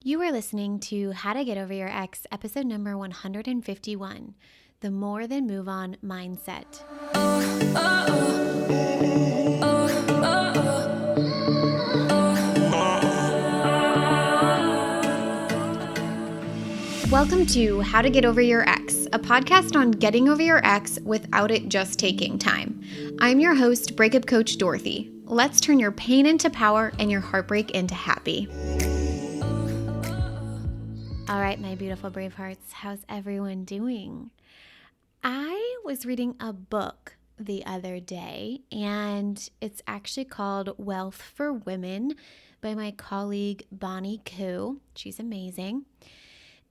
You are listening to How to Get Over Your Ex, episode number 151, the More Than Move On Mindset. Welcome to How to Get Over Your Ex, a podcast on getting over your ex without it just taking time. I'm your host, breakup coach Dorothy. Let's turn your pain into power and your heartbreak into happy. All right, my beautiful brave hearts, how's everyone doing? I was reading a book the other day, and it's actually called Wealth for Women by my colleague Bonnie Koo. She's amazing.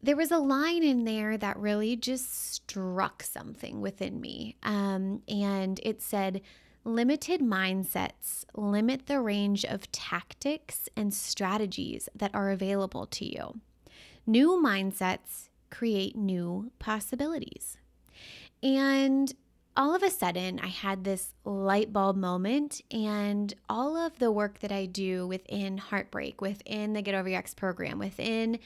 There was a line in there that really just struck something within me, and it said, limited mindsets limit the range of tactics and strategies that are available to you. New mindsets create new possibilities. And all of a sudden, I had this light bulb moment, and all of the work that I do within Heartbreak, within the Get Over Your Ex program, within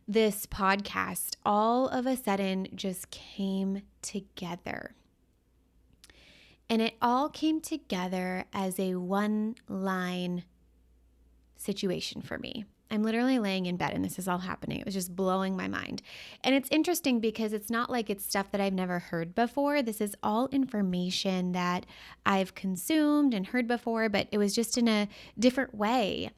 this podcast, all of a sudden just came together. And it all came together as a one-line situation for me. I'm literally laying in bed and this is all happening. It was just blowing my mind. And it's interesting because it's not like it's stuff that I've never heard before. This is all information that I've consumed and heard before, but it was just in a different way.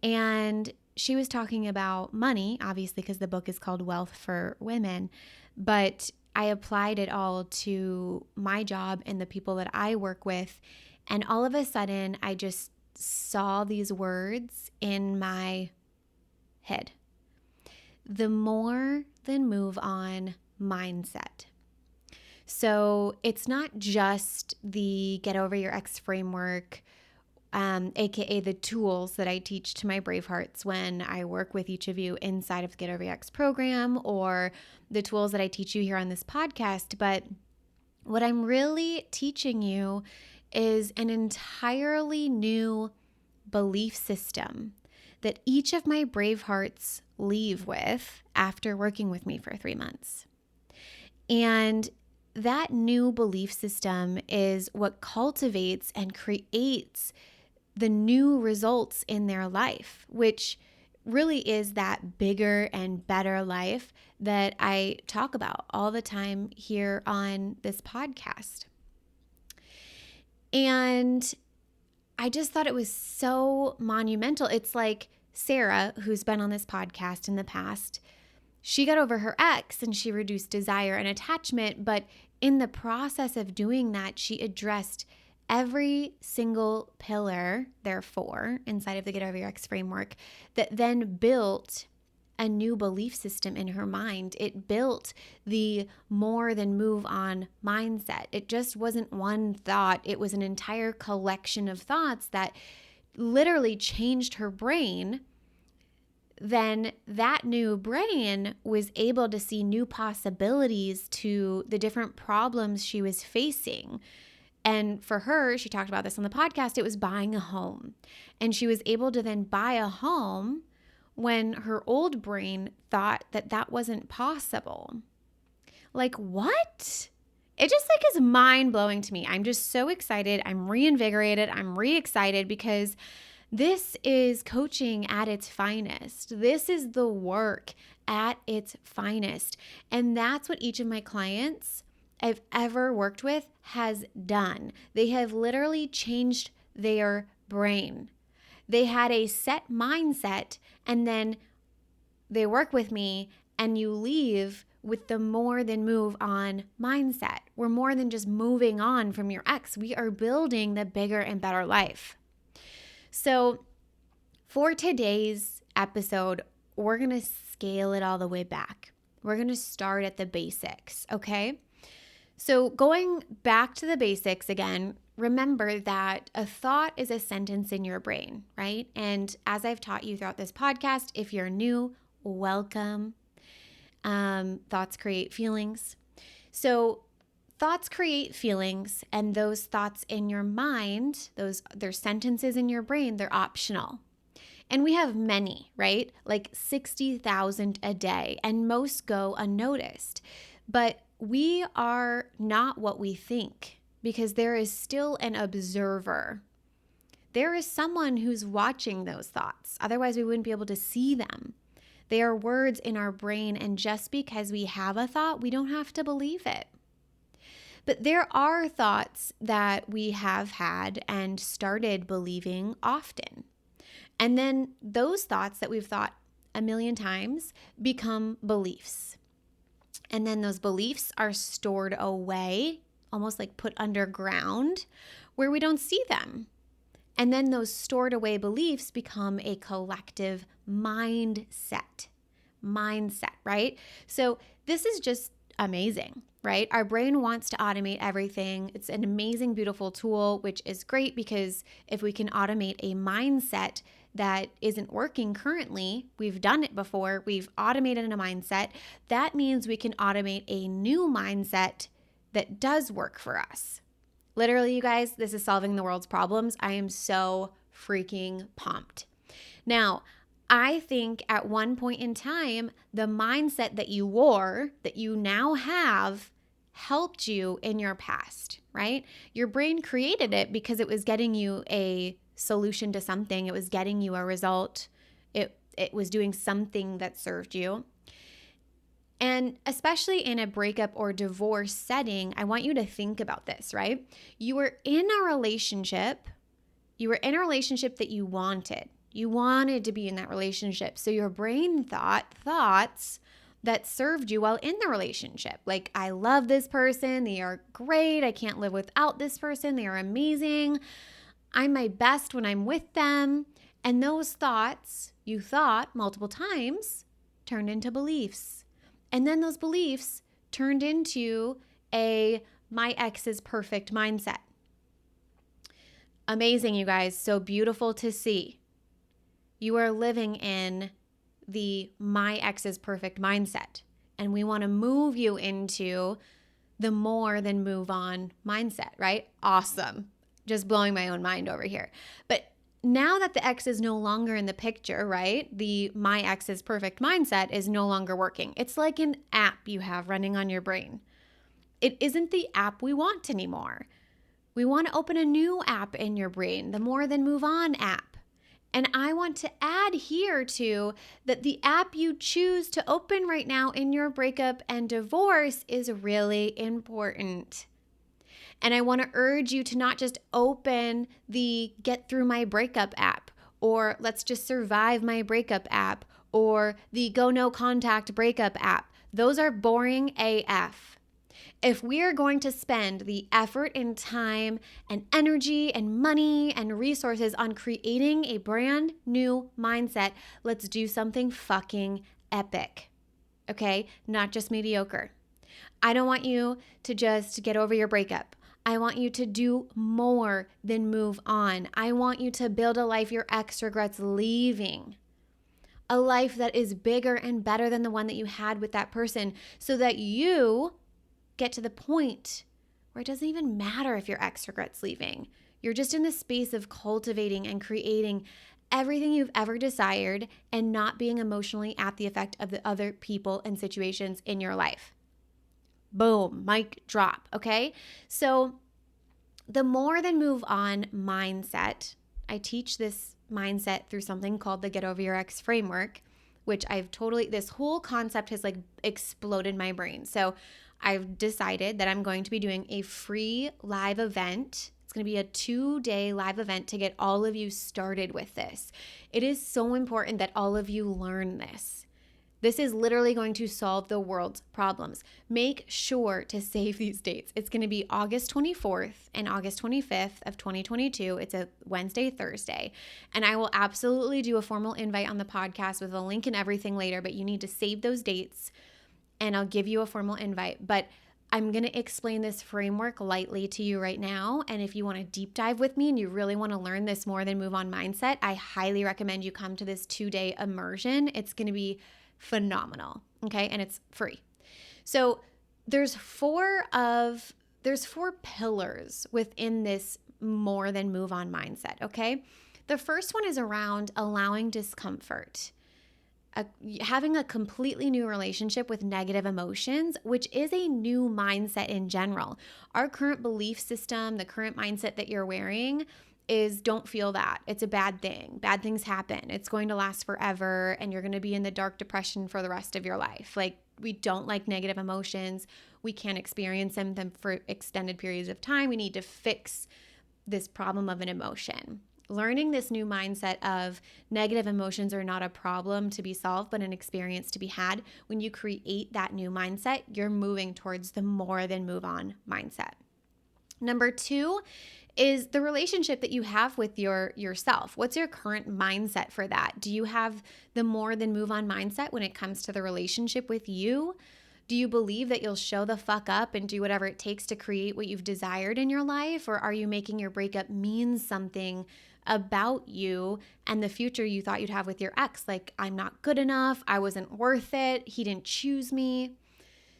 And she was talking about money, obviously, because the book is called Wealth for Women, but I applied it all to my job and the people that I work with. And all of a sudden, I just saw these words in my head. The more than move on mindset. So it's not just the Get Over Your Ex framework, aka the tools that I teach to my brave hearts when I work with each of you inside of the Get Over Your Ex program, or the tools that I teach you here on this podcast. But what I'm really teaching you is an entirely new belief system that each of my brave hearts leave with after working with me for 3 months. And that new belief system is what cultivates and creates the new results in their life, which really is that bigger and better life that I talk about all the time here on this podcast. And I just thought it was so monumental. It's like Sarah, who's been on this podcast in the past, she got over her ex and she reduced desire and attachment, but in the process of doing that, she addressed every single pillar, therefore, inside of the Get Over Your Ex framework that then built a new belief system in her mind. It built the more than move on mindset. It just wasn't one thought. It was an entire collection of thoughts that literally changed her brain. Then that new brain was able to see new possibilities to the different problems she was facing. And for her, she talked about this on the podcast, it was buying a home. And she was able to then buy a home when her old brain thought that that wasn't possible. Like, what? It just is mind-blowing to me. I'm just so excited. I'm reinvigorated. I'm re-excited because this is coaching at its finest. This is the work at its finest. And that's what each of my clients I've ever worked with has done. They have literally changed their brain. They had a set mindset, and then they work with me, and you leave with the more than move on mindset. We're more than just moving on from your ex. We are building the bigger and better life. So for today's episode, we're going to scale it all the way back. We're going to start at the basics, okay? So going back to the basics again, remember that a thought is a sentence in your brain, right? And as I've taught you throughout this podcast, if you're new, welcome. Thoughts create feelings. So thoughts create feelings, and those thoughts in your mind, they're sentences in your brain, they're optional. And we have many, right? Like 60,000 a day, and most go unnoticed. But we are not what we think because there is still an observer. There is someone who's watching those thoughts. Otherwise, we wouldn't be able to see them. They are words in our brain, and just because we have a thought, we don't have to believe it. But there are thoughts that we have had and started believing often. And then those thoughts that we've thought a million times become beliefs. And then those beliefs are stored away, almost like put underground, where we don't see them. And then those stored away beliefs become a collective mindset, right? So this is just amazing, right? Our brain wants to automate everything. It's an amazing, beautiful tool, which is great because if we can automate a mindset that isn't working currently, we've done it before, we've automated a mindset, that means we can automate a new mindset that does work for us. Literally, you guys, this is solving the world's problems. I am so freaking pumped. Now, I think at one point in time, the mindset that you wore, that you now have, helped you in your past, right? Your brain created it because it was getting you a solution to something. It was getting you a result. It was doing something that served you. And especially in a breakup or divorce setting, I want you to think about this, right? You were in a relationship that you wanted. You wanted to be in that relationship. So your brain thought thoughts that served you while in the relationship. Like, I love this person. They are great. I can't live without this person. They are amazing. I'm my best when I'm with them. And those thoughts you thought multiple times turned into beliefs. And then those beliefs turned into a my ex is perfect mindset. Amazing, you guys. So beautiful to see. You are living in the my ex is perfect mindset. And we want to move you into the more than move on mindset, right? Awesome. Just blowing my own mind over here. But now that the ex is no longer in the picture, right? The my ex is perfect mindset is no longer working. It's like an app you have running on your brain. It isn't the app we want anymore. We want to open a new app in your brain, the more than move on app. And I want to add here too that the app you choose to open right now in your breakup and divorce is really important. And I want to urge you to not just open the Get Through My Breakup app, or Let's Just Survive My Breakup app, or the Go No Contact Breakup app. Those are boring AF. If we are going to spend the effort and time and energy and money and resources on creating a brand new mindset, let's do something fucking epic. Okay? Not just mediocre. I don't want you to just get over your breakup. I want you to do more than move on. I want you to build a life your ex regrets leaving. A life that is bigger and better than the one that you had with that person, so that you get to the point where it doesn't even matter if your ex regrets leaving. You're just in the space of cultivating and creating everything you've ever desired and not being emotionally at the effect of the other people and situations in your life. Boom, mic drop, okay? So the more than move on mindset, I teach this mindset through something called the Get Over Your Ex framework, which this whole concept has like exploded my brain. So I've decided that I'm going to be doing a free live event. It's going to be a 2-day live event to get all of you started with this. It is so important that all of you learn this. This is literally going to solve the world's problems. Make sure to save these dates. It's going to be August 24th and August 25th of 2022. It's a Wednesday, Thursday. And I will absolutely do a formal invite on the podcast with a link and everything later, but you need to save those dates and I'll give you a formal invite. But I'm going to explain this framework lightly to you right now. And if you want to deep dive with me and you really want to learn this more than move on mindset, I highly recommend you come to this 2-day immersion. It's going to be phenomenal. Okay. And it's free. So there's four pillars within this more than move on mindset. Okay. The first one is around allowing discomfort. Having a completely new relationship with negative emotions, which is a new mindset in general. Our current belief system, the current mindset that you're wearing is don't feel that. It's a bad thing. Bad things happen. It's going to last forever and you're going to be in the dark depression for the rest of your life. Like, we don't like negative emotions. We can't experience them for extended periods of time. We need to fix this problem of an emotion. Learning this new mindset of negative emotions are not a problem to be solved, but an experience to be had. When you create that new mindset, you're moving towards the more than move on mindset. Number 2 is the relationship that you have with yourself. What's your current mindset for that? Do you have the more than move on mindset when it comes to the relationship with you? Do you believe that you'll show the fuck up and do whatever it takes to create what you've desired in your life? Or are you making your breakup mean something about you and the future you thought you'd have with your ex? Like, I'm not good enough. I wasn't worth it. He didn't choose me.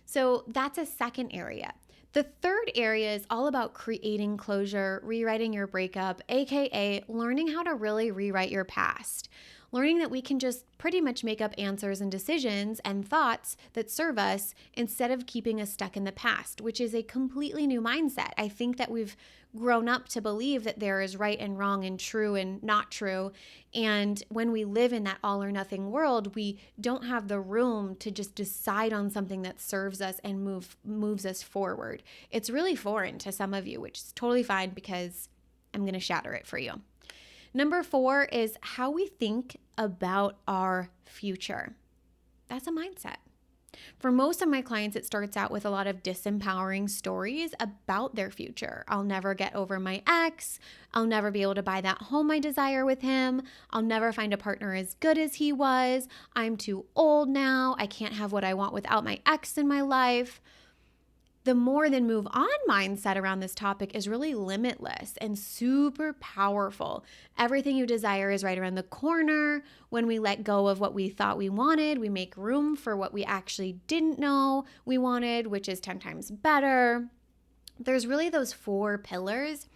So that's a second area. The third area is all about creating closure, rewriting your breakup, aka learning how to really rewrite your past. Learning that we can just pretty much make up answers and decisions and thoughts that serve us instead of keeping us stuck in the past, which is a completely new mindset. I think that we've grown up to believe that there is right and wrong and true and not true. And when we live in that all or nothing world, we don't have the room to just decide on something that serves us and moves us forward. It's really foreign to some of you, which is totally fine because I'm going to shatter it for you. Number 4 is how we think about our future. That's a mindset. For most of my clients, it starts out with a lot of disempowering stories about their future. I'll never get over my ex. I'll never be able to buy that home I desire with him. I'll never find a partner as good as he was. I'm too old now. I can't have what I want without my ex in my life. The more than move on mindset around this topic is really limitless and super powerful. Everything you desire is right around the corner. When we let go of what we thought we wanted, we make room for what we actually didn't know we wanted, which is 10 times better. There's really those 4 pillars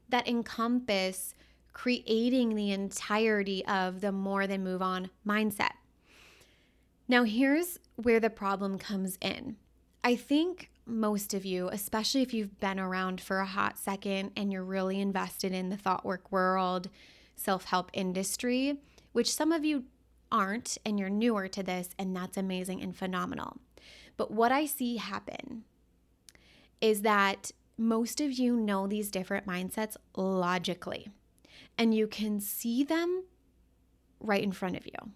that encompass creating the entirety of the more than move on mindset. Now, here's where the problem comes in. I think most of you, especially if you've been around for a hot second and you're really invested in the thought work world, self-help industry, which some of you aren't and you're newer to this, and that's amazing and phenomenal. But what I see happen is that most of you know these different mindsets logically, and you can see them right in front of you.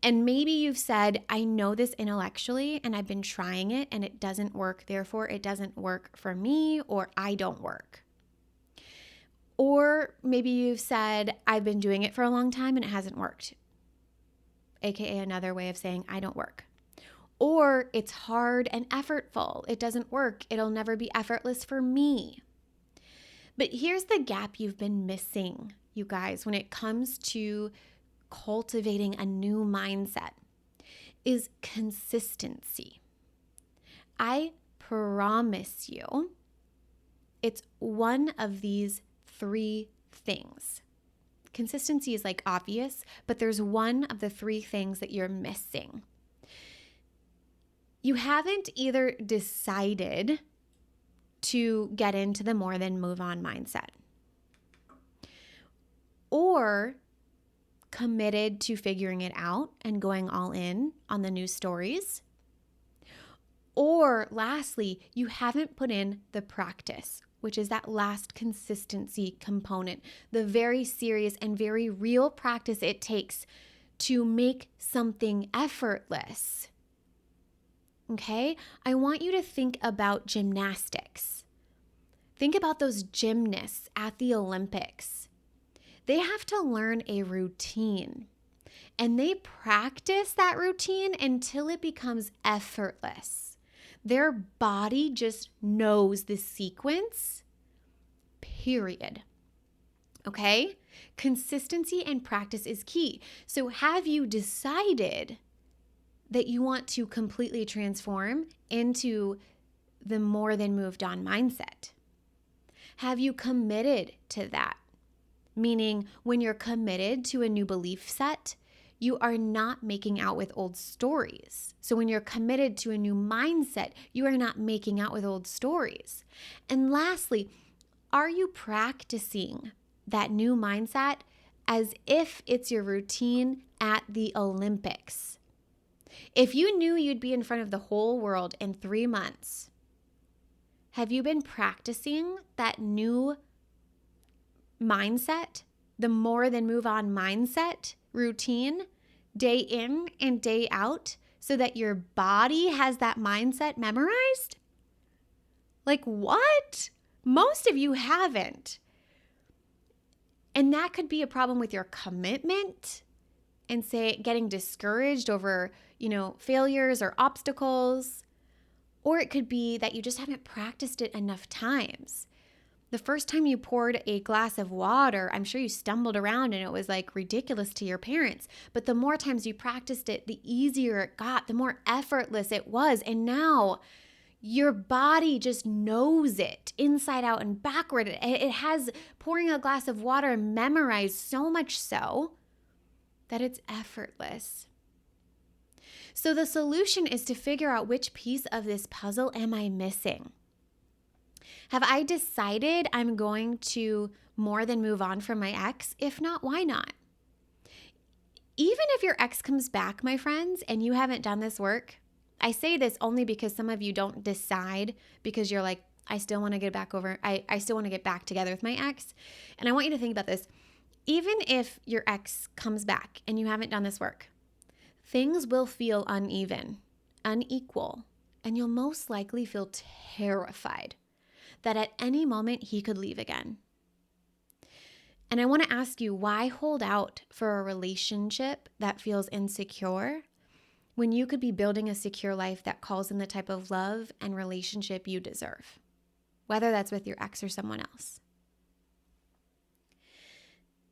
And maybe you've said, I know this intellectually and I've been trying it and it doesn't work. Therefore, it doesn't work for me, or I don't work. Or maybe you've said, I've been doing it for a long time and it hasn't worked. AKA another way of saying I don't work. Or it's hard and effortful. It doesn't work. It'll never be effortless for me. But here's the gap you've been missing, you guys, when it comes to cultivating a new mindset, is consistency. I promise you, it's one of these 3 things. Consistency is like obvious, but there's one of the 3 things that you're missing. You haven't either decided to get into the more than move on mindset, or committed to figuring it out and going all in on the new stories. Or lastly, you haven't put in the practice, which is that last consistency component, the very serious and very real practice it takes to make something effortless. Okay? I want you to think about gymnastics. Think about those gymnasts at the Olympics. They have to learn a routine, and they practice that routine until it becomes effortless. Their body just knows the sequence, period. Okay? Consistency and practice is key. So have you decided that you want to completely transform into the more than moved on mindset? Have you committed to that? meaning when you're committed to a new belief set, you are not making out with old stories. So when you're committed to a new mindset, you are not making out with old stories. And lastly, are you practicing that new mindset as if it's your routine at the Olympics? If you knew you'd be in front of the whole world in 3 months, have you been practicing that new mindset, the more than move on mindset routine, day in and day out, so that your body has that mindset memorized? Like what? Most of you haven't. And that could be a problem with your commitment and say getting discouraged over, failures or obstacles. Or it could be that you just haven't practiced it enough times. The first time you poured a glass of water, I'm sure you stumbled around and it was like ridiculous to your parents. But the more times you practiced it, the easier it got, the more effortless it was. And now your body just knows it inside out and backward. It has pouring a glass of water memorized, so much so that it's effortless. So the solution is to figure out, which piece of this puzzle am I missing? Have I decided I'm going to more than move on from my ex? If not, why not? Even if your ex comes back, my friends, and you haven't done this work, I say this only because some of you don't decide because you're like, I still want to get back together with my ex. And I want you to think about this. Even if your ex comes back and you haven't done this work, things will feel uneven, unequal, and you'll most likely feel terrified that at any moment he could leave again. And I want to ask you, why hold out for a relationship that feels insecure when you could be building a secure life that calls in the type of love and relationship you deserve, whether that's with your ex or someone else?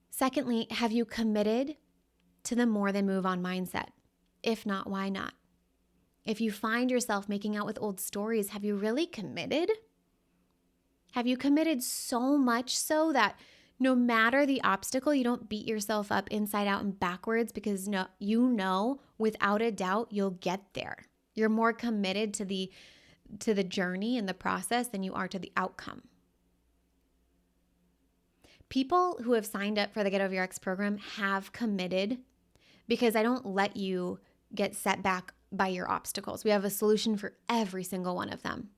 Secondly, have you committed to the more than move on mindset? If not, why not? If you find yourself making out with old stories, have you really committed? Have you committed so much so that no matter the obstacle, you don't beat yourself up inside out and backwards because without a doubt you'll get there. You're more committed to the journey and the process than you are to the outcome. People who have signed up for the Get Over Your Ex program have committed because I don't let you get set back by your obstacles. We have a solution for every single one of them.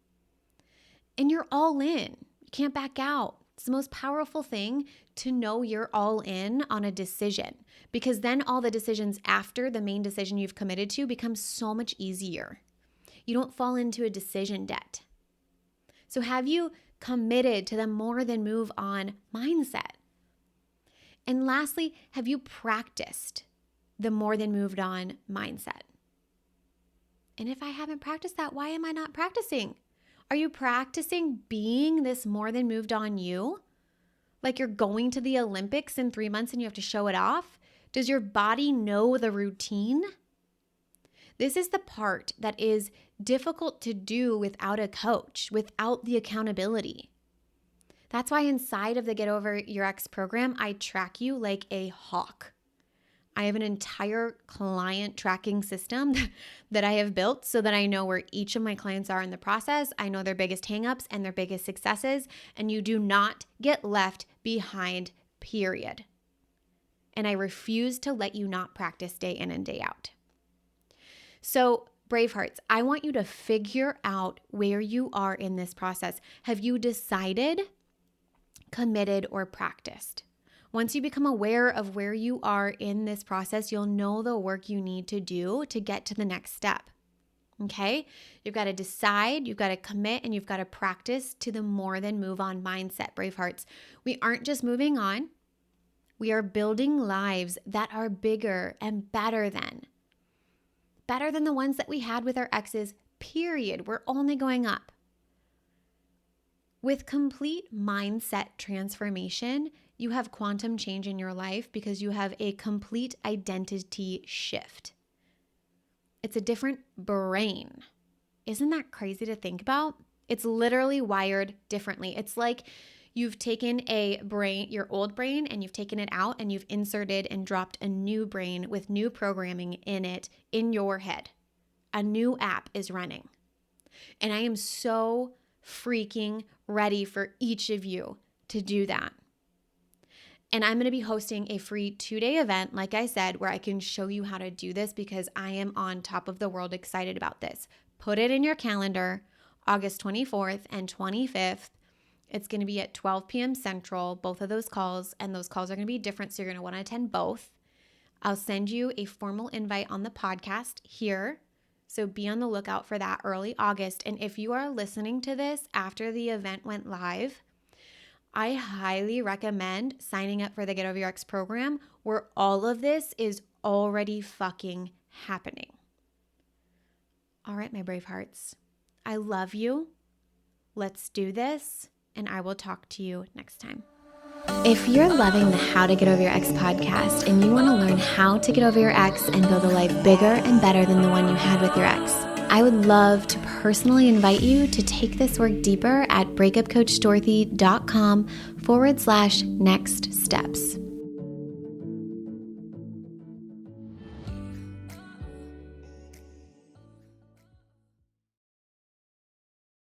And you're all in. You can't back out. It's the most powerful thing to know you're all in on a decision, because then all the decisions after the main decision you've committed to become so much easier. You don't fall into a decision debt. So have you committed to the more than move on mindset? And lastly, have you practiced the more than moved on mindset? And if I haven't practiced that, why am I not practicing? Are you practicing being this more than moved on you? Like you're going to the Olympics in 3 months and you have to show it off? Does your body know the routine? This is the part that is difficult to do without a coach, without the accountability. That's why inside of the Get Over Your Ex program, I track you like a hawk. I have an entire client tracking system that I have built so that I know where each of my clients are in the process. I know their biggest hangups and their biggest successes, and you do not get left behind, period. And I refuse to let you not practice day in and day out. So, Bravehearts, I want you to figure out where you are in this process. Have you decided, committed, or practiced? Once you become aware of where you are in this process, you'll know the work you need to do to get to the next step. Okay? You've got to decide, you've got to commit, and you've got to practice to the more than move on mindset, Bravehearts. We aren't just moving on. We are building lives that are bigger and better than the ones that we had with our exes, period. We're only going up. With complete mindset transformation, you have quantum change in your life because you have a complete identity shift. It's a different brain. Isn't that crazy to think about? It's literally wired differently. It's like You've taken a brain, your old brain, and you've taken it out and you've inserted and dropped a new brain with new programming in it in your head. A new app is running. And I am so freaking ready for each of you to do that. And I'm going to be hosting a free 2-day event, like I said, where I can show you how to do this because I am on top of the world excited about this. Put it in your calendar, August 24th and 25th. It's going to be at 12 p.m. Central, both of those calls, and those calls are going to be different, so you're going to want to attend both. I'll send you a formal invite on the podcast here, so be on the lookout for that early August. And if you are listening to this after the event went live, I highly recommend signing up for the Get Over Your Ex program where all of this is already fucking happening. All right, my brave hearts. I love you. Let's do this, and I will talk to you next time. If you're loving the How to Get Over Your Ex podcast and you want to learn how to get over your ex and build a life bigger and better than the one you had with your ex, I would love to personally invite you to take this work deeper at breakupcoachdorothy.com/next steps.